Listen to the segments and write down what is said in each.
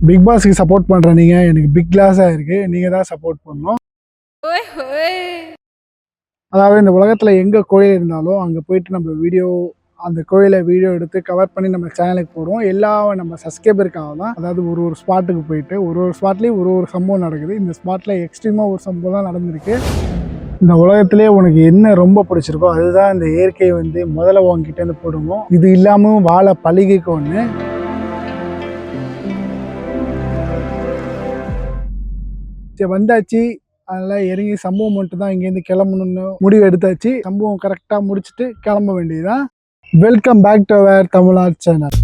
Big பாஸ்க்கு support பண்ணுற நீங்கள் எனக்கு பிக் லாஸாக இருக்குது. நீங்கள் தான் சப்போர்ட் பண்ணணும். அதாவது இந்த உலகத்தில் எங்கே கோயில் இருந்தாலும் அங்கே போயிட்டு நம்ம அந்த கோயிலை வீடியோ எடுத்து கவர் பண்ணி நம்ம சேனலுக்கு போடுவோம். எல்லா நம்ம சப்ஸ்கிரைபருக்காக தான். அதாவது ஒரு ஸ்பாட்டுக்கு போயிட்டு ஒரு ஸ்பாட்லேயும் ஒரு சம்பவம் நடக்குது. இந்த ஸ்பாட்டில் எக்ஸ்ட்ரீமாக ஒரு சம்பவம் தான் நடந்திருக்கு. இந்த உலகத்திலே உனக்கு என்ன ரொம்ப பிடிச்சிருக்கோ அதுதான் இந்த இயற்கையை முதல்ல உங்ககிட்டேருந்து போடுவோம். இது இல்லாமல் வாழ பழகிக்க ஒன்று. வந்தாச்சு, அதெல்லாம் இறங்கி சம்பவம் மட்டும் தான் இங்கேருந்து கிளம்பணும்னு முடிவு எடுத்தாச்சு. சம்பவம் கரெக்டாக முடிச்சுட்டு கிளம்ப வேண்டியதுதான். Welcome back to our Tamil Nadu channel.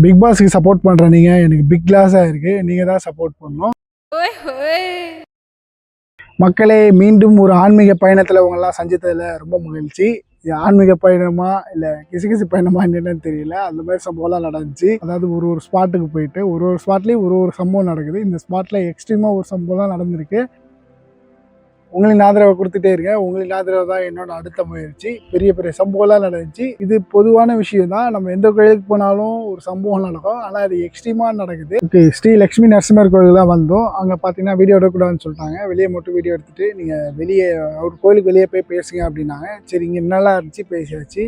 Big பாஸ்க்கு சப்போர்ட் பண்ணுற நீங்கள் எனக்கு பிக் லாஸாக இருக்குது. நீங்கள் தான் சப்போர்ட் பண்ணணும். மக்களே, மீண்டும் ஒரு ஆன்மீக பயணத்தில் உங்களெல்லாம் சந்தித்ததில் ரொம்ப மகிழ்ச்சி. இது ஆன்மீக பயணமா இல்லை கிசுகிசு பயணமா என்னன்னு தெரியல. அந்த மாதிரி சம்பவம்லாம் நடந்துச்சு. அதாவது ஒரு ஸ்பாட்டுக்கு போயிட்டு ஒரு ஸ்பாட்லேயும் ஒரு சம்பவம் நடக்குது. இந்த ஸ்பாட்டில் எக்ஸ்ட்ரீமாக ஒரு சம்பவம் தான் நடந்திருக்கு. உங்களின் ஆதரவை கொடுத்துட்டே இருக்கேன். உங்களின் ஆதரவு தான் என்னோட அடுத்த முயற்சி. பெரிய பெரிய சம்பவம்லாம் நடந்துச்சு. இது பொதுவான விஷயம் தான். நம்ம எந்த கோயிலுக்கு போனாலும் ஒரு சம்பவம் நடக்கும். ஆனால் அது எக்ஸ்ட்ரீமாக நடக்குது. ஓகே, ஸ்ரீ லக்ஷ்மி நரசிம்மர் கோயிலுக்கு தான் வந்தோம். அங்கே பார்த்தீங்கன்னா வீடியோ எடுக்கக்கூடாதுன்னு சொல்லிட்டாங்க. வெளியே மட்டும் வீடியோ எடுத்துகிட்டு நீங்கள் வெளியே ஒரு கோயிலுக்கு வெளியே போய் பேசுங்க அப்படின்னாங்க. சரி, இங்கே நல்லா இருந்துச்சு, பேசியாச்சு.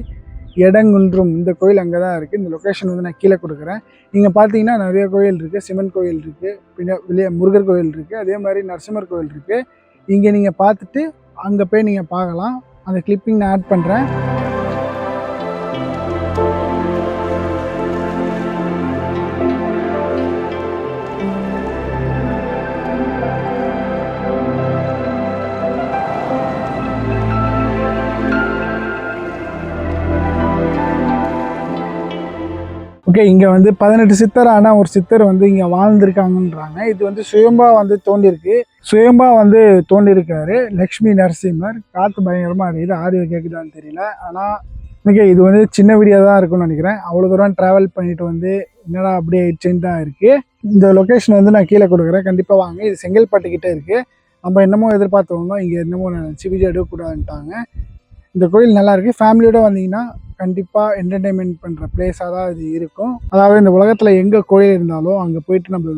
இடங்குன்றும் இந்த கோயில் அங்கே தான் இருக்குது. இந்த லொக்கேஷன் நான் கீழே கொடுக்குறேன். நீங்கள் பார்த்தீங்கன்னா நிறைய கோயில் இருக்குது. சிவன் கோயில் இருக்குது, பின்ன வெளியே முருகர் கோயில் இருக்குது, அதே மாதிரி நரசிம்மர் கோயில் இருக்குது. இங்கே நீங்கள் பார்த்துட்டு அங்கே போய் நீங்கள் பார்க்கலாம். அந்த கிளிப்பிங் நான் ஆட் பண்ணுறேன். ஓகே, இங்கே 18 சித்தர். ஆனால் ஒரு சித்தர் இங்கே வாழ்ந்திருக்காங்கன்றாங்க. இது சுயம்பா தோண்டியிருக்கு. சுயம்பா தோண்டியிருக்காரு லக்ஷ்மி நரசிம்மர். காற்று பயங்கரமாக அடிக்குது. ஆடியோ கேட்குதான்னு தெரியல. ஆனால் ஓகே, இது சின்ன வீடியோ தான் இருக்குன்னு நினைக்கிறேன். அவ்வளோ தூரம் ட்ராவல் பண்ணிட்டு என்னடா அப்படியே ஆயிடுச்சுன்னு தான் இருக்குது. இந்த லொக்கேஷன் நான் கீழே கொடுக்குறேன். கண்டிப்பாக வாங்க. இது செங்கல்பட்டுக்கிட்டே இருக்குது. நம்ம என்னமோ எதிர்பார்த்தவங்க இங்கே என்னமோ நினச்சி வீடியோ எடுக்கக்கூடாதுன்ட்டாங்க. இந்த கோயில் நல்லாயிருக்கு. ஃபேமிலியோடு வந்தீங்கன்னா கண்டிப்பாக என்டர்டெயின்மெண்ட் பண்ணுற பிளேஸாக தான் இது இருக்கும். அதாவது இந்த உலகத்தில் எங்கே கோயில் இருந்தாலும் அங்கே போயிட்டு நம்ம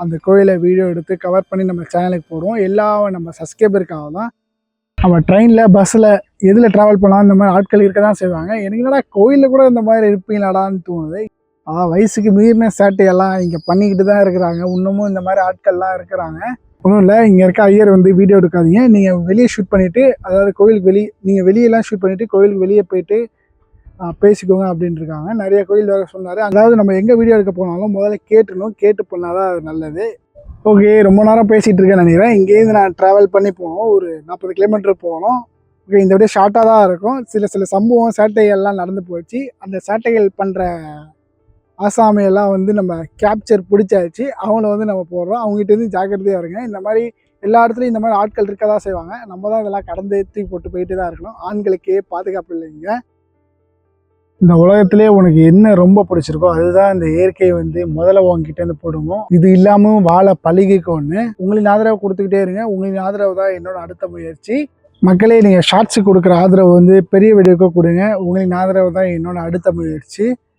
அந்த கோயிலை வீடியோ எடுத்து கவர் பண்ணி நம்ம சேனலுக்கு போடுவோம். எல்லா நம்ம சப்ஸ்கிரைபருக்காக தான். நம்ம ட்ரெயினில் பஸ்ஸில் எதில் ட்ராவல் பண்ணால் இந்த மாதிரி ஆட்கள் இருக்க தான் செய்வாங்க. எனக்கு என்னடா கோயிலில் கூட இந்த மாதிரி இருப்பீங்களாடான்னு தோணுது. வயசுக்கு மீறின சேட்டையெல்லாம் இங்கே பண்ணிக்கிட்டு தான் இருக்கிறாங்க. இன்னமும் இந்த மாதிரி ஆட்கள்லாம் இருக்கிறாங்க. ஒன்றும் இல்லை, இங்கே இருக்க ஐயர் வீடியோ எடுக்காதீங்க. நீங்கள் வெளியே ஷூட் பண்ணிவிட்டு, அதாவது கோயிலுக்கு நீங்கள் வெளியெல்லாம் ஷூட் பண்ணிவிட்டு கோயிலுக்கு வெளியே போயிட்டு பேசிக்கோங்க அப்படின்ட்டு இருக்காங்க. நிறைய கோயில் வேறு சொன்னார். அதாவது நம்ம எங்கே வீடியோ எடுக்க போனாலும் முதல்ல கேட்டு பண்ணால் தான் அது நல்லது. ஓகே, ரொம்ப நேரம் பேசிகிட்டு இருக்கேன்னு நினைக்கிறேன். இங்கேருந்து நான் ட்ராவல் பண்ணி போகணும். ஒரு 40 கிலோமீட்டர் போகணும். ஓகே, இந்த விட ஷார்ட்டாக தான் இருக்கும். சில சம்பவம் சேட்டைகள்லாம் நடந்து போச்சு. அந்த சேட்டைகள் பண்ணுற ஆசாமியெல்லாம் நம்ம கேப்சர் பிடிச்சாச்சு. அவங்கள நம்ம போடுறோம். அவங்ககிட்ட ஜாக்கிரதையாக இருங்க. இந்த மாதிரி எல்லா இடத்துலையும் இந்த மாதிரி ஆட்கள் இருக்க தான் செய்வாங்க. நம்ம தான் இதெல்லாம் கடந்து தூக்கி போட்டு போயிட்டு தான் இருக்கணும். ஆண்களுக்கே பாதுகாப்பு இல்லைங்க. இந்த உலகத்திலே உனக்கு என்ன ரொம்ப பிடிச்சிருக்கோ அதுதான் இந்த இயற்கையை முதல்ல உங்ககிட்டேருந்து போடுவோம். இது இல்லாமல் வாழ பழகிக்க ஒன்று. உங்களின் ஆதரவு கொடுத்துக்கிட்டே இருங்க. உங்களின் ஆதரவு தான் என்னோட அடுத்த முயற்சி. மக்களே, நீங்கள் ஷார்ட்ஸுக்கு கொடுக்குற ஆதரவு பெரிய வீடியோக்கு கொடுங்க. உங்களின் ஆதரவு தான் என்னோட அடுத்த முயற்சி.